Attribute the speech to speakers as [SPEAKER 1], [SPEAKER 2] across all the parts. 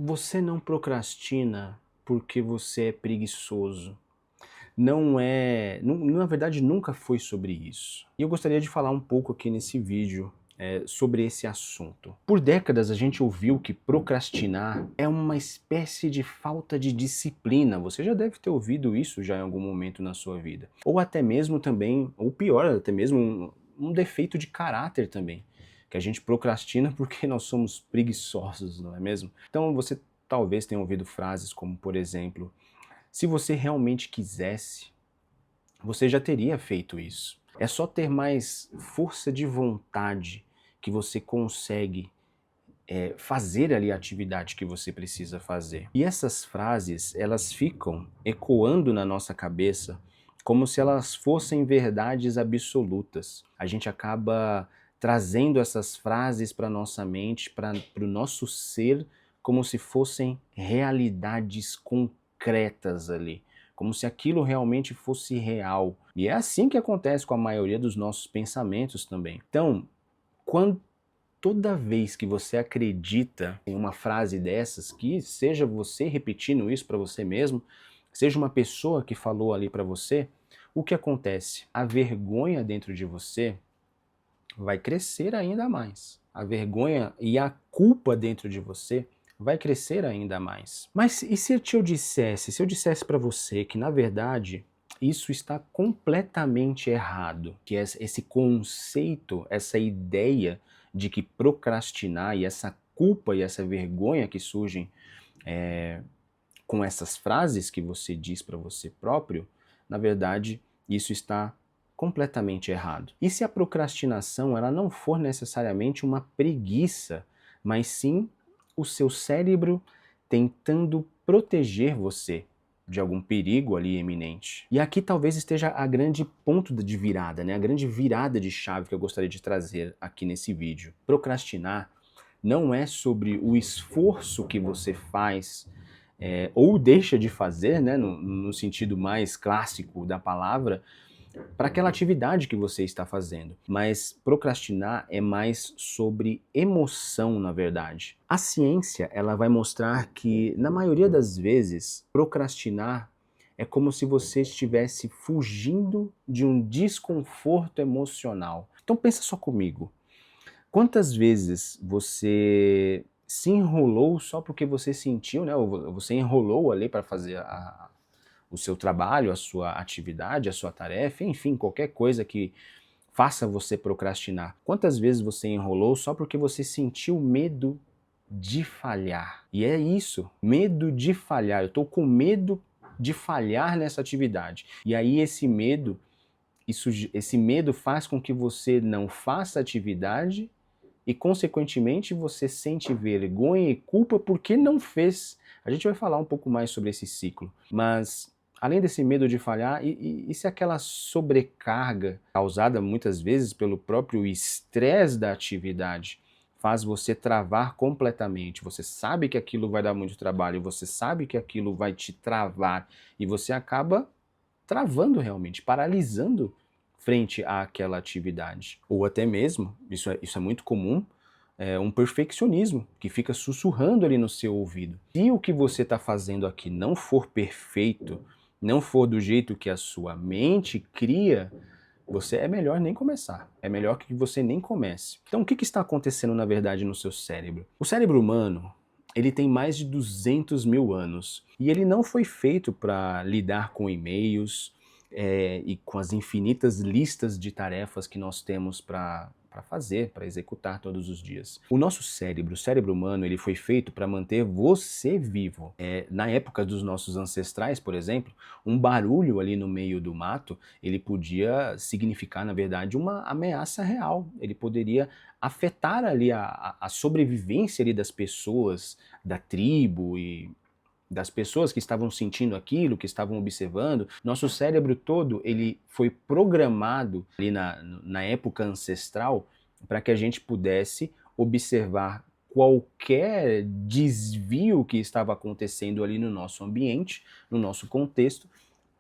[SPEAKER 1] Você não procrastina porque você é preguiçoso. Não é, na verdade nunca foi sobre isso. E eu gostaria de falar um pouco aqui nesse vídeo sobre esse assunto. Por décadas a gente ouviu que procrastinar é uma espécie de falta de disciplina. Você já deve ter ouvido isso já em algum momento na sua vida. Ou até mesmo também, ou pior, até mesmo um defeito de caráter também. Que a gente procrastina porque nós somos preguiçosos, não é mesmo? Então você talvez tenha ouvido frases como, por exemplo, se você realmente quisesse, você já teria feito isso. É só ter mais força de vontade que você consegue fazer ali a atividade que você precisa fazer. E essas frases, elas ficam ecoando na nossa cabeça como se elas fossem verdades absolutas. A gente acaba trazendo essas frases para nossa mente, para o nosso ser, como se fossem realidades concretas ali. Como se aquilo realmente fosse real. E é assim que acontece com a maioria dos nossos pensamentos também. Então, quando toda vez que você acredita em uma frase dessas, que seja você repetindo isso para você mesmo, seja uma pessoa que falou ali para você, o que acontece? A vergonha dentro de você vai crescer ainda mais. A vergonha e a culpa dentro de você vai crescer ainda mais. Mas e se eu dissesse para você que na verdade isso está completamente errado, que esse conceito, essa ideia de que procrastinar e essa culpa e essa vergonha que surgem com essas frases que você diz para você próprio, na verdade, isso está completamente errado. E se a procrastinação ela não for necessariamente uma preguiça, mas sim o seu cérebro tentando proteger você de algum perigo ali iminente. E aqui talvez esteja a grande ponto de virada, né? A grande virada de chave que eu gostaria de trazer aqui nesse vídeo. Procrastinar não é sobre o esforço que você faz ou deixa de fazer, né, no sentido mais clássico da palavra, para aquela atividade que você está fazendo. Mas procrastinar é mais sobre emoção, na verdade. A ciência, ela vai mostrar que, na maioria das vezes, procrastinar é como se você estivesse fugindo de um desconforto emocional. Então pensa só comigo. Quantas vezes você se enrolou só porque você sentiu, né? Ou você enrolou ali para fazer o seu trabalho, a sua atividade, a sua tarefa, enfim, qualquer coisa que faça você procrastinar. Quantas vezes você enrolou só porque você sentiu medo de falhar? E é isso, medo de falhar. Eu estou com medo de falhar nessa atividade. E aí esse medo faz com que você não faça a atividade e, consequentemente, você sente vergonha e culpa porque não fez. A gente vai falar um pouco mais sobre esse ciclo, mas além desse medo de falhar, e se aquela sobrecarga causada muitas vezes pelo próprio estresse da atividade faz você travar completamente? Você sabe que aquilo vai dar muito trabalho, você sabe que aquilo vai te travar e você acaba travando realmente, paralisando frente àquela atividade. Ou até mesmo, isso é muito comum, um perfeccionismo que fica sussurrando ali no seu ouvido. Se o que você está fazendo aqui não for perfeito, não for do jeito que a sua mente cria, você é melhor nem começar. É melhor que você nem comece. Então o que está acontecendo na verdade no seu cérebro? O cérebro humano, ele tem mais de 200 mil anos e ele não foi feito para lidar com e-mails e com as infinitas listas de tarefas que nós temos para fazer, para executar todos os dias. O nosso cérebro, o cérebro humano, ele foi feito para manter você vivo. Na época dos nossos ancestrais, por exemplo, um barulho ali no meio do mato, ele podia significar, na verdade, uma ameaça real. Ele poderia afetar ali a sobrevivência ali das pessoas, da tribo e das pessoas que estavam sentindo aquilo, que estavam observando. Nosso cérebro todo, ele foi programado ali na época ancestral para que a gente pudesse observar qualquer desvio que estava acontecendo ali no nosso ambiente, no nosso contexto,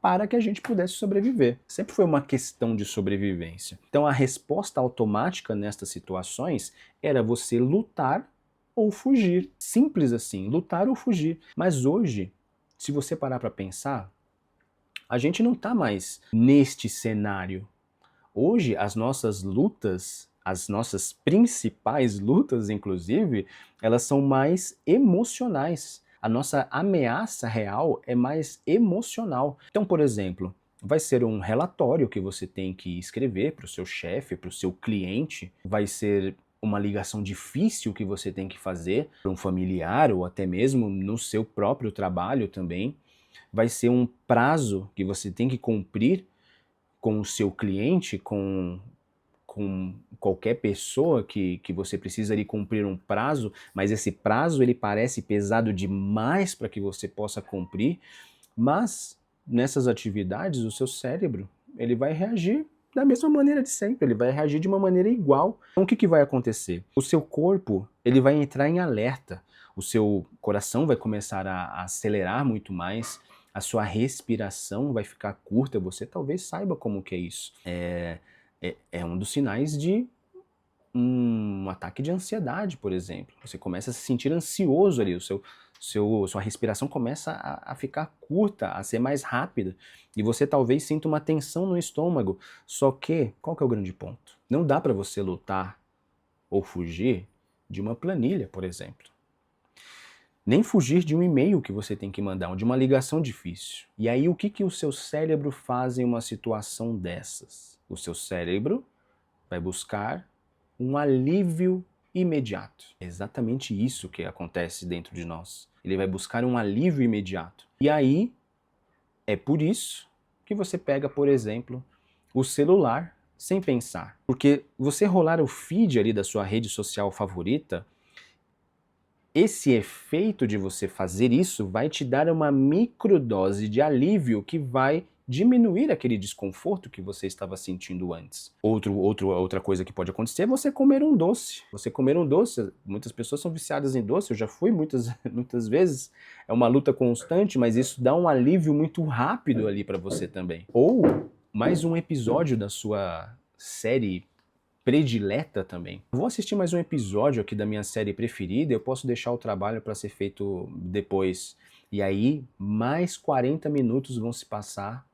[SPEAKER 1] para que a gente pudesse sobreviver. Sempre foi uma questão de sobrevivência. Então a resposta automática nestas situações era você lutar ou fugir. Simples assim, lutar ou fugir. Mas hoje, se você parar para pensar, a gente não está mais neste cenário. Hoje, as nossas lutas, as nossas principais lutas, inclusive, elas são mais emocionais. A nossa ameaça real é mais emocional. Então, por exemplo, vai ser um relatório que você tem que escrever para o seu chefe, para o seu cliente, vai ser uma ligação difícil que você tem que fazer para um familiar ou até mesmo no seu próprio trabalho também. Vai ser um prazo que você tem que cumprir com o seu cliente, com qualquer pessoa que você precisa ali cumprir um prazo, mas esse prazo ele parece pesado demais para que você possa cumprir, mas nessas atividades o seu cérebro ele vai reagir da mesma maneira de sempre, ele vai reagir de uma maneira igual. Então o que vai acontecer? O seu corpo ele vai entrar em alerta, o seu coração vai começar a acelerar muito mais, a sua respiração vai ficar curta, você talvez saiba como que é isso. É um dos sinais de um ataque de ansiedade, por exemplo. Você começa a se sentir ansioso ali, sua respiração começa a ficar curta, a ser mais rápida, e você talvez sinta uma tensão no estômago. Só que, qual que é o grande ponto? Não dá para você lutar ou fugir de uma planilha, por exemplo. Nem fugir de um e-mail que você tem que mandar, ou de uma ligação difícil. E aí o que o seu cérebro faz em uma situação dessas? O seu cérebro vai buscar um alívio imediato. É exatamente isso que acontece dentro de nós. Ele vai buscar um alívio imediato. E aí, é por isso que você pega, por exemplo, o celular sem pensar. Porque você rolar o feed ali da sua rede social favorita, esse efeito de você fazer isso vai te dar uma microdose de alívio que vai diminuir aquele desconforto que você estava sentindo antes. Outra coisa que pode acontecer é você comer um doce. Você comer um doce, muitas pessoas são viciadas em doce, eu já fui muitas vezes, é uma luta constante, mas isso dá um alívio muito rápido ali para você também. Ou mais um episódio da sua série predileta também. Vou assistir mais um episódio aqui da minha série preferida, eu posso deixar o trabalho para ser feito depois. E aí, mais 40 minutos vão se passar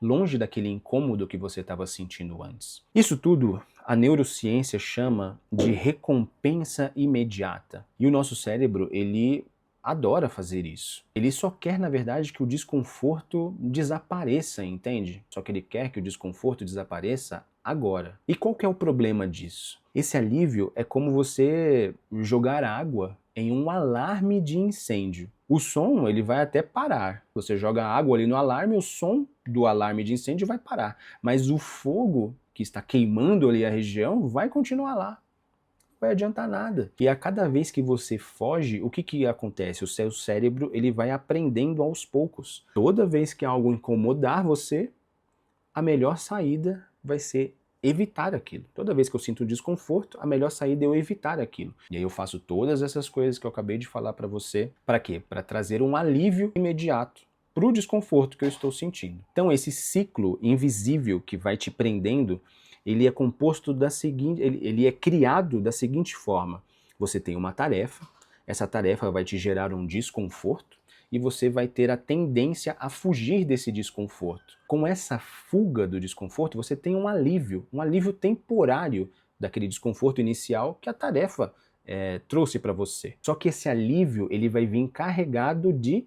[SPEAKER 1] longe daquele incômodo que você estava sentindo antes. Isso tudo a neurociência chama de recompensa imediata. E o nosso cérebro, ele adora fazer isso. Ele só quer, na verdade, que o desconforto desapareça, entende? Só que ele quer que o desconforto desapareça agora. E qual que é o problema disso? Esse alívio é como você jogar água em um alarme de incêndio. O som, ele vai até parar. Você joga água ali no alarme, o som do alarme de incêndio vai parar. Mas o fogo que está queimando ali a região vai continuar lá. Não vai adiantar nada. E a cada vez que você foge, o que acontece? O seu cérebro, ele vai aprendendo aos poucos. Toda vez que algo incomodar você, a melhor saída vai ser evitar aquilo. Toda vez que eu sinto desconforto, a melhor saída é eu evitar aquilo. E aí eu faço todas essas coisas que eu acabei de falar para você. Para quê? Para trazer um alívio imediato para o desconforto que eu estou sentindo. Então esse ciclo invisível que vai te prendendo, ele é composto da seguinte, ele é criado da seguinte forma. Você tem uma tarefa, essa tarefa vai te gerar um desconforto, e você vai ter a tendência a fugir desse desconforto. Com essa fuga do desconforto, você tem um alívio temporário daquele desconforto inicial que a tarefa trouxe para você. Só que esse alívio ele vai vir carregado de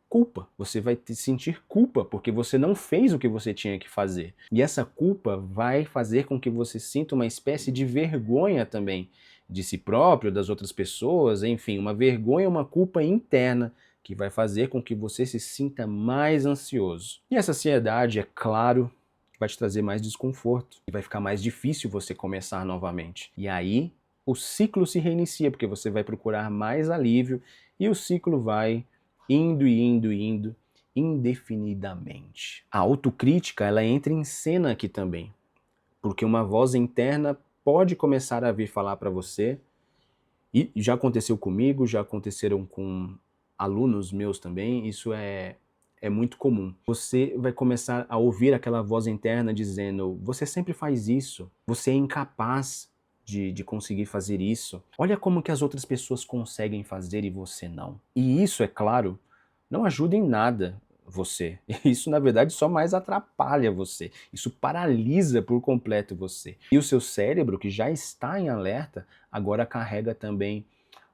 [SPEAKER 1] culpa. Você vai sentir culpa porque você não fez o que você tinha que fazer. E essa culpa vai fazer com que você sinta uma espécie de vergonha também de si próprio, das outras pessoas, enfim, uma vergonha, uma culpa interna que vai fazer com que você se sinta mais ansioso. E essa ansiedade, é claro, vai te trazer mais desconforto e vai ficar mais difícil você começar novamente. E aí o ciclo se reinicia, porque você vai procurar mais alívio e o ciclo vai indo e indo e indo indefinidamente. A autocrítica, ela entra em cena aqui também, porque uma voz interna pode começar a vir falar para você, e já aconteceu comigo, já aconteceram com alunos meus também, isso é muito comum. Você vai começar a ouvir aquela voz interna dizendo: você sempre faz isso, você é incapaz, de conseguir fazer isso. Olha como que as outras pessoas conseguem fazer e você não. E isso, é claro, não ajuda em nada você. Isso, na verdade, só mais atrapalha você. Isso paralisa por completo você. E o seu cérebro, que já está em alerta, agora carrega também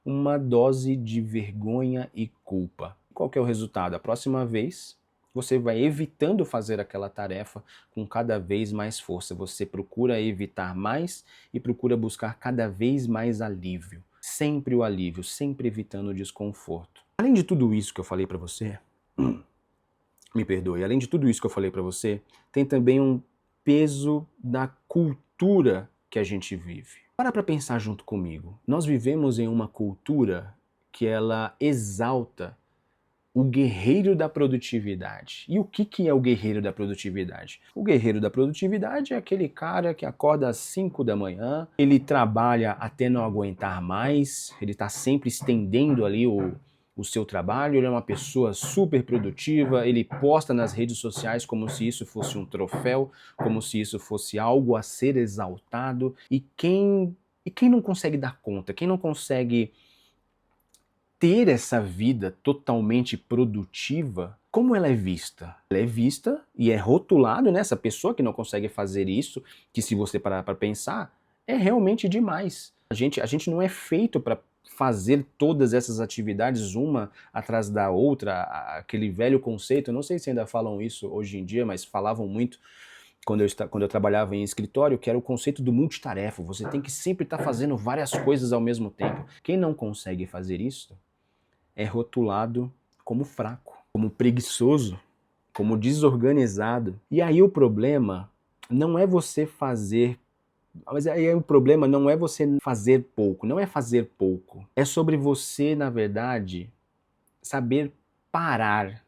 [SPEAKER 1] uma dose de vergonha e culpa. Qual que é o resultado? A próxima vez, você vai evitando fazer aquela tarefa com cada vez mais força. Você procura evitar mais e procura buscar cada vez mais alívio. Sempre o alívio, sempre evitando o desconforto. Além de tudo isso que eu falei para você, me perdoe, além de tudo isso que eu falei para você, tem também um peso da cultura que a gente vive. Para pensar junto comigo. Nós vivemos em uma cultura que ela exalta o guerreiro da produtividade. E o que é o guerreiro da produtividade? O guerreiro da produtividade é aquele cara que acorda às 5 da manhã, ele trabalha até não aguentar mais, ele está sempre estendendo ali o seu trabalho, ele é uma pessoa super produtiva, ele posta nas redes sociais como se isso fosse um troféu, como se isso fosse algo a ser exaltado. E quem não consegue dar conta, quem não consegue ter essa vida totalmente produtiva, como ela é vista? Ela é vista e é rotulado nessa pessoa que não consegue fazer isso, que se você parar para pensar, é realmente demais. A gente não é feito para fazer todas essas atividades uma atrás da outra, aquele velho conceito, não sei se ainda falam isso hoje em dia, mas falavam muito quando eu trabalhava em escritório, que era o conceito do multitarefa. Você tem que sempre estar fazendo várias coisas ao mesmo tempo. Quem não consegue fazer isso é rotulado como fraco, como preguiçoso, como desorganizado. E aí o problema não é você fazer... Mas aí o problema não é você fazer pouco, não é fazer pouco. É sobre você, na verdade, saber parar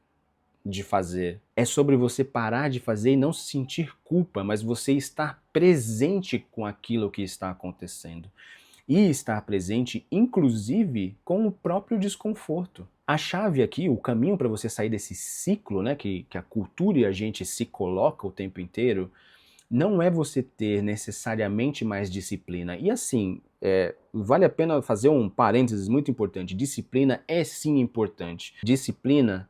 [SPEAKER 1] de fazer. É sobre você parar de fazer e não sentir culpa, mas você estar presente com aquilo que está acontecendo. E estar presente, inclusive, com o próprio desconforto. A chave aqui, o caminho para você sair desse ciclo, né, que a cultura e a gente se coloca o tempo inteiro, não é você ter necessariamente mais disciplina. E assim, vale a pena fazer um parênteses muito importante. Disciplina é sim importante. Disciplina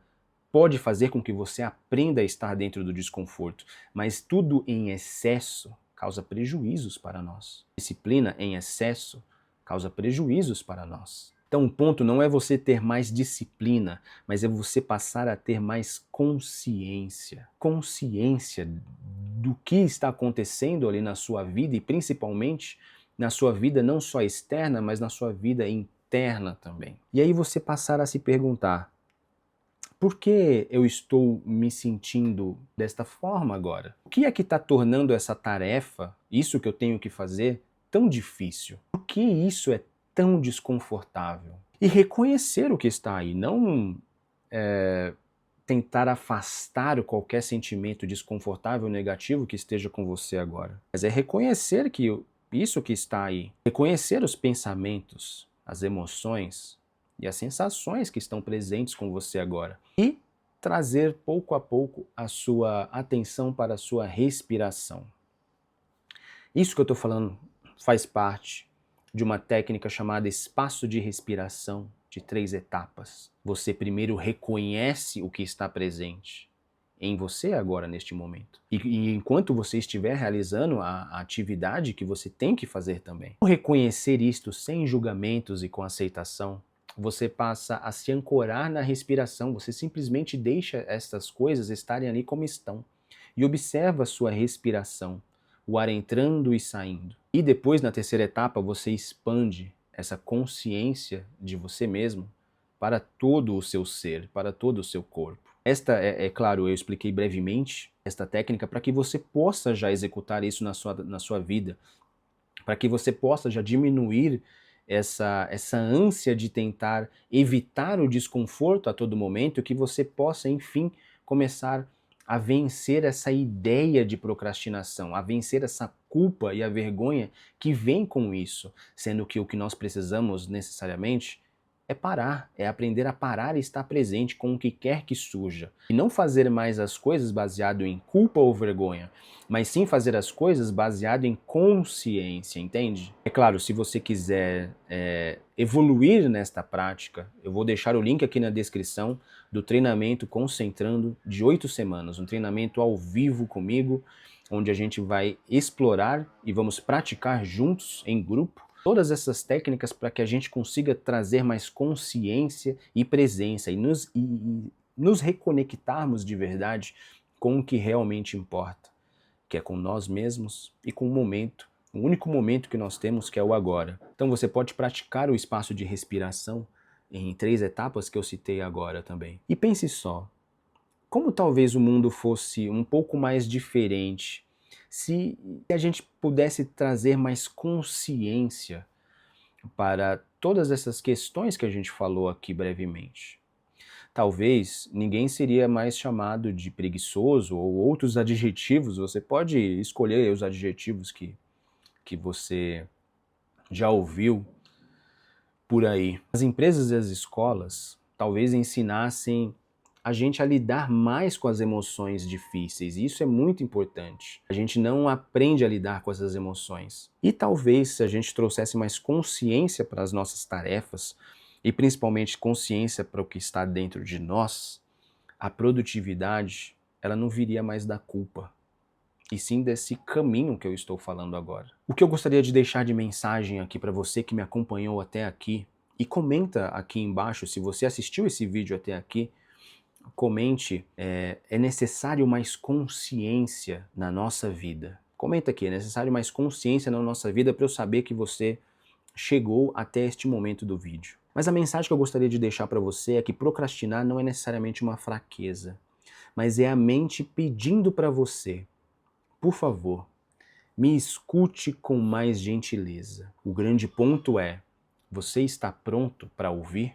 [SPEAKER 1] pode fazer com que você aprenda a estar dentro do desconforto, mas tudo em excesso causa prejuízos para nós. Disciplina em excesso causa prejuízos para nós. Então o ponto não é você ter mais disciplina, mas é você passar a ter mais consciência. Consciência do que está acontecendo ali na sua vida e principalmente na sua vida não só externa, mas na sua vida interna também. E aí você passar a se perguntar: por que eu estou me sentindo desta forma agora? O que é que está tornando essa tarefa, isso que eu tenho que fazer, tão difícil? Por que isso é tão desconfortável? E reconhecer o que está aí, não tentar afastar qualquer sentimento desconfortável ou negativo que esteja com você agora. Mas é reconhecer que isso que está aí, reconhecer os pensamentos, as emoções e as sensações que estão presentes com você agora. E trazer pouco a pouco a sua atenção para a sua respiração. Isso que eu estou falando faz parte de uma técnica chamada espaço de respiração de 3 etapas. Você primeiro reconhece o que está presente em você agora, neste momento. E enquanto você estiver realizando a atividade que você tem que fazer também. Ao reconhecer isto sem julgamentos e com aceitação, você passa a se ancorar na respiração, você simplesmente deixa essas coisas estarem ali como estão. E observa a sua respiração, o ar entrando e saindo. E depois, na terceira etapa, você expande essa consciência de você mesmo para todo o seu ser, para todo o seu corpo. Esta é claro, eu expliquei brevemente esta técnica para que você possa já executar isso na sua vida, para que você possa já diminuir essa ânsia de tentar evitar o desconforto a todo momento, que você possa, enfim, começar a vencer essa ideia de procrastinação, a vencer essa culpa e a vergonha que vem com isso, sendo que o que nós precisamos necessariamente é parar, é aprender a parar e estar presente com o que quer que surja. E não fazer mais as coisas baseado em culpa ou vergonha, mas sim fazer as coisas baseado em consciência, entende? É claro, se você quiser evoluir nesta prática, eu vou deixar o link aqui na descrição do treinamento Concentrando de 8 semanas, um treinamento ao vivo comigo, onde a gente vai explorar e vamos praticar juntos, em grupo, todas essas técnicas para que a gente consiga trazer mais consciência e presença e nos reconectarmos de verdade com o que realmente importa, que é com nós mesmos e com o momento, o único momento que nós temos, que é o agora. Então você pode praticar o espaço de respiração em 3 etapas que eu citei agora também. E pense só, como talvez o mundo fosse um pouco mais diferente se a gente pudesse trazer mais consciência para todas essas questões que a gente falou aqui brevemente. Talvez ninguém seria mais chamado de preguiçoso ou outros adjetivos. Você pode escolher os adjetivos que você já ouviu por aí. As empresas e as escolas talvez ensinassem a gente a lidar mais com as emoções difíceis, e isso é muito importante. A gente não aprende a lidar com essas emoções. E talvez, se a gente trouxesse mais consciência para as nossas tarefas, e principalmente consciência para o que está dentro de nós, a produtividade, ela não viria mais da culpa, e sim desse caminho que eu estou falando agora. O que eu gostaria de deixar de mensagem aqui para você que me acompanhou até aqui, e comenta aqui embaixo se você assistiu esse vídeo até aqui, comente, é necessário mais consciência na nossa vida. Comenta aqui, é necessário mais consciência na nossa vida para eu saber que você chegou até este momento do vídeo. Mas a mensagem que eu gostaria de deixar para você é que procrastinar não é necessariamente uma fraqueza, mas é a mente pedindo para você, por favor, me escute com mais gentileza. O grande ponto é, você está pronto para ouvir?